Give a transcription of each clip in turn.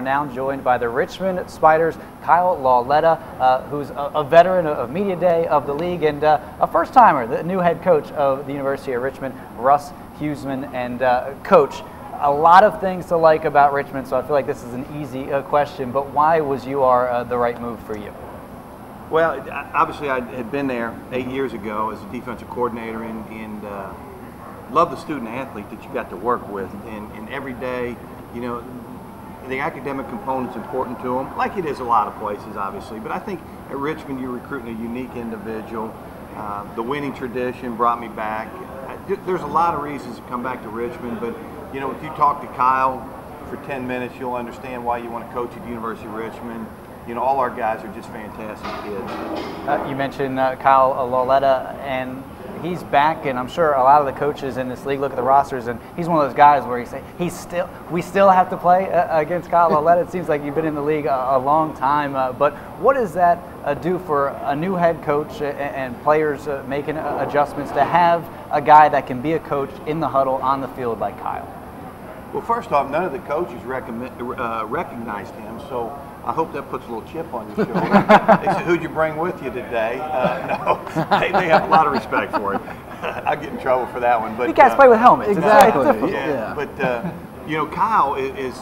Now joined by the Richmond Spiders, Kyle Lauletta, who's a veteran of Media Day of the league and a first-timer, the new head coach of the University of Richmond, Russ, Huesman. And Coach, a lot of things to like about Richmond, so I feel like this is an easy question, but why was UR the right move for you? Well, obviously I had been there 8 years ago as a defensive coordinator and love the student-athlete that you got to work with. And every day, you know, the academic component's important to them, like it is a lot of places, obviously. But I think at Richmond, you're recruiting a unique individual. The winning tradition brought me back. There's a lot of reasons to come back to Richmond, but you know, if you talk to Kyle for 10 minutes, you'll understand why you want to coach at the University of Richmond. You know, all our guys are just fantastic kids. You mentioned Kyle Lauletta, and he's back, and I'm sure a lot of the coaches in this league look at the rosters, and he's one of those guys where you say we still have to play against Kyle Lauletta. It seems like you've been in the league a long time, but what does that do for a new head coach and players making adjustments to have a guy that can be a coach in the huddle on the field like Kyle? Well, first off, none of the coaches recognized him, so I hope that puts a little chip on your shoulder. They said, "Who'd you bring with you today?" No, they have a lot of respect for him. I get in trouble for that one. But you guys play with helmets. Exactly. Yeah. But you know, Kyle is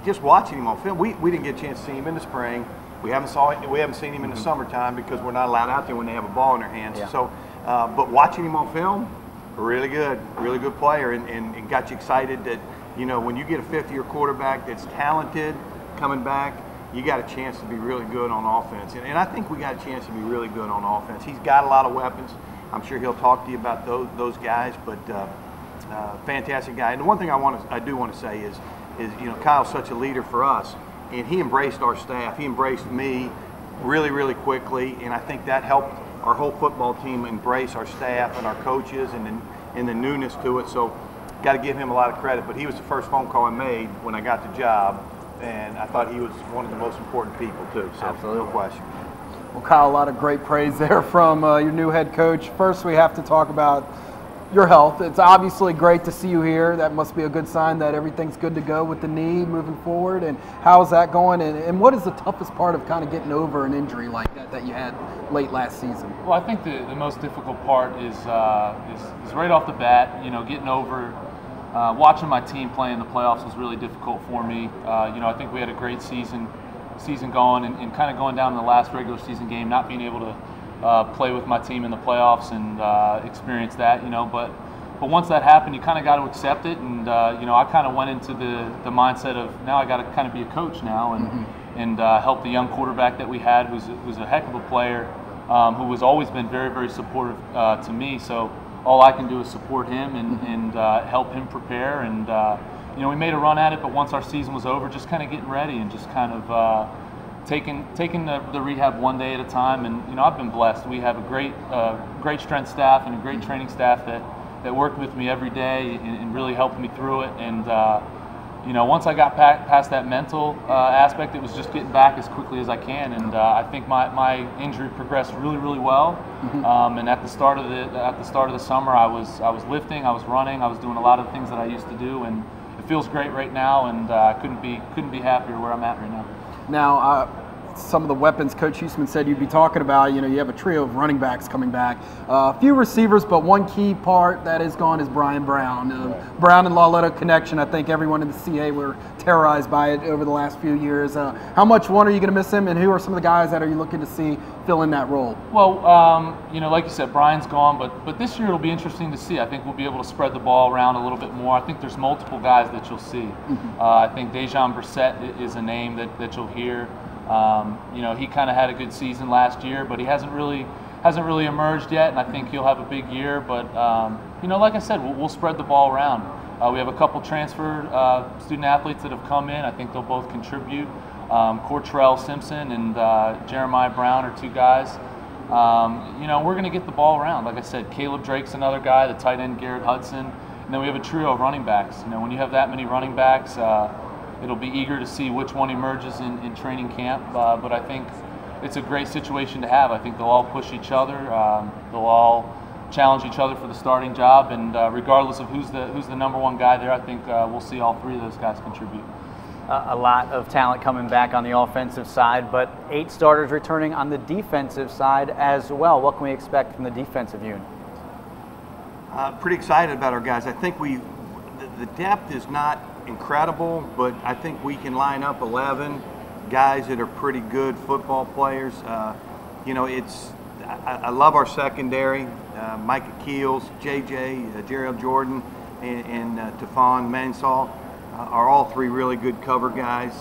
just watching him on film. We didn't get a chance to see him in the spring. We haven't seen him in the summertime because we're not allowed out there when they have a ball in their hands. Yeah. So, but watching him on film, really good player, and got you excited that, you know, when you get a fifth-year quarterback that's talented coming back, you got a chance to be really good on offense. And I think we got a chance to be really good on offense. He's got a lot of weapons. I'm sure he'll talk to you about those guys, but fantastic guy. And the one thing I do want to say is you know, Kyle's such a leader for us, and he embraced our staff. He embraced me really quickly, and I think that helped our whole football team embrace our staff and our coaches and the newness to it. So got to give him a lot of credit. But he was the first phone call I made when I got the job, and I thought he was one of the most important people too. So absolutely, no question. Well, Kyle, a lot of great praise there from your new head coach. First, we have to talk about your health. It's obviously great to see you here. That must be a good sign that everything's good to go with the knee moving forward. And how's that going? And what is the toughest part of kind of getting over an injury like that you had late last season? Well, I think the most difficult part is right off the bat. You know, getting over. Watching my team play in the playoffs was really difficult for me. You know, I think we had a great season going, and kind of going down in the last regular season game, not being able to play with my team in the playoffs and experience that. You know, but once that happened, you kind of got to accept it. And you know, I kind of went into the mindset of now I got to kind of be a coach now and help the young quarterback that we had, who's a heck of a player, who has always been very supportive to me. So all I can do is support him and help him prepare. And you know, we made a run at it, but once our season was over, just kind of getting ready and just kind of taking the rehab one day at a time. And you know, I've been blessed. We have a great strength staff and a great training staff that worked with me every day and really helped me through it. And you know, once I got past that mental aspect, it was just getting back as quickly as I can. And I think my injury progressed really well. And at the start of the summer, I was lifting, I was running, I was doing a lot of the things that I used to do, and it feels great right now. And I couldn't be happier where I'm at right now. Now, some of the weapons Coach Huesman said you'd be talking about, you know, you have a trio of running backs coming back. A few receivers, but one key part that is gone is Brian Brown. Brown and Lauletta connection, I think everyone in the CA were terrorized by it over the last few years. How much one are you going to miss him, and who are some of the guys that are you looking to see fill in that role? Well, you know, like you said, Brian's gone, but this year it'll be interesting to see. I think we'll be able to spread the ball around a little bit more. I think there's multiple guys that you'll see. I think Dejan Brissett is a name that you'll hear. You know, he kind of had a good season last year, but he hasn't really emerged yet, and I think he'll have a big year. But you know, like I said, we'll spread the ball around. We have a couple transfer student athletes that have come in. I think they'll both contribute. Cortrell Simpson and Jeremiah Brown are two guys. You know, we're going to get the ball around. Like I said, Caleb Drake's another guy, the tight end Garrett Hudson, and then we have a trio of running backs. You know, when you have that many running backs, it'll be eager to see which one emerges in training camp, but I think it's a great situation to have. I think they'll all push each other. They'll all challenge each other for the starting job, and regardless of who's the number one guy there, I think we'll see all three of those guys contribute. a lot of talent coming back on the offensive side, but 8 starters returning on the defensive side as well. What can we expect from the defensive unit? Pretty excited about our guys. I think the depth is not incredible, but I think we can line up 11 guys that are pretty good football players. You know, I love our secondary. Micah Keels, JJ, Gerald Jordan, and Tefon Mansall are all 3 really good cover guys.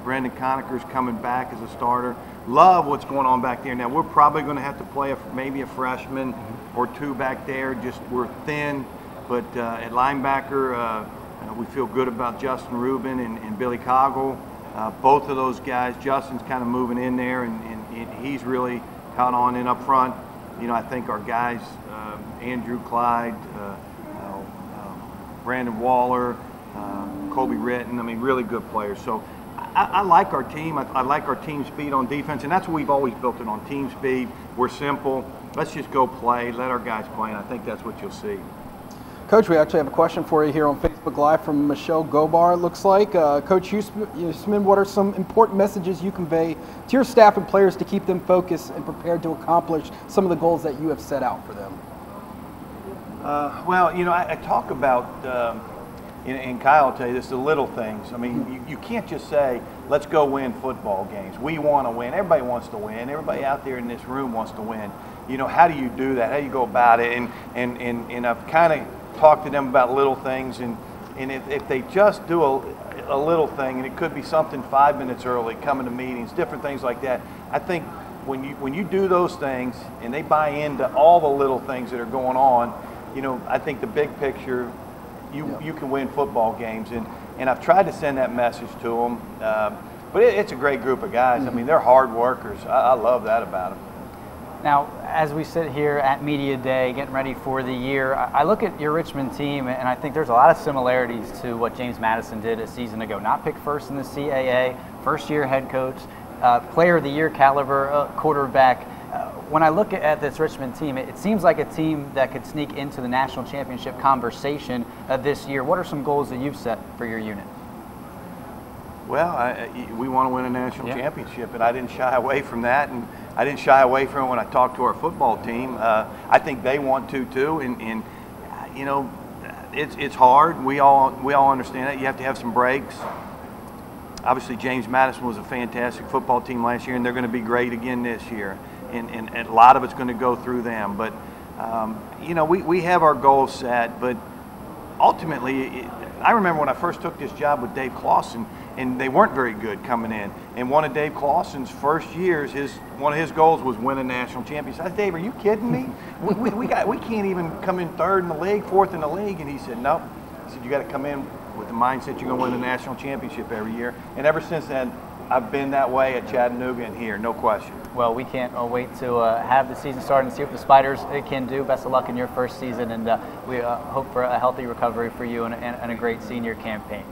Brendan Conacher's coming back as a starter. Love what's going on back there. Now, we're probably going to have to play maybe a freshman or 2 back there. Just we're thin, but at linebacker, we feel good about Justin Rubin and Billy Coggle. Both of those guys, Justin's kind of moving in there, and he's really caught on in up front. You know, I think our guys, Andrew Clyde, Brandon Waller, Colby Ritten, I mean, really good players. So I like our team. I like our team speed on defense, and that's what we've always built it on, team speed. We're simple. Let's just go play, let our guys play, and I think that's what you'll see. Coach, we actually have a question for you here on Facebook Live from Michelle Gobar, it looks like. Coach Huesman, what are some important messages you convey to your staff and players to keep them focused and prepared to accomplish some of the goals that you have set out for them? Well, you know, I talk about, and Kyle will tell you this, the little things. I mean, you can't just say, let's go win football games. We want to win. Everybody wants to win. Everybody out there in this room wants to win. You know, how do you do that? How do you go about it? And I've kind of talked to them about little things, and if they just do a little thing, and it could be something 5 minutes early, coming to meetings, different things like that. I think when you do those things and they buy into all the little things that are going on, you know, I think the big picture, you can win football games, and I've tried to send that message to them. But it's a great group of guys. I mean, they're hard workers. I love that about them. Now, as we sit here at Media Day, getting ready for the year, I look at your Richmond team, and I think there's a lot of similarities to what James Madison did a season ago. Not picked first in the CAA, first-year head coach, player of the year caliber quarterback. When I look at this Richmond team, it seems like a team that could sneak into the national championship conversation this year. What are some goals that you've set for your unit? Well, we want to win a national championship, and I didn't shy away from that, and I didn't shy away from it when I talked to our football team. I think they want to too, and you know, it's hard. We all understand that. You have to have some breaks. Obviously, James Madison was a fantastic football team last year, and they're going to be great again this year. And a lot of it's going to go through them. But you know, we have our goals set, but ultimately, I remember when I first took this job with Dave Clawson, and they weren't very good coming in. And one of Dave Clawson's first years, one of his goals was win a national championship. I said, Dave, are you kidding me? we can't even come in 3rd in the league, 4th in the league. And he said, nope. He said, you got to come in with the mindset you're going to win the national championship every year. And ever since then, I've been that way at Chattanooga and here, no question. Well, we can't wait to have the season start and see what the Spiders can do. Best of luck in your first season, and we hope for a healthy recovery for you and a great senior campaign.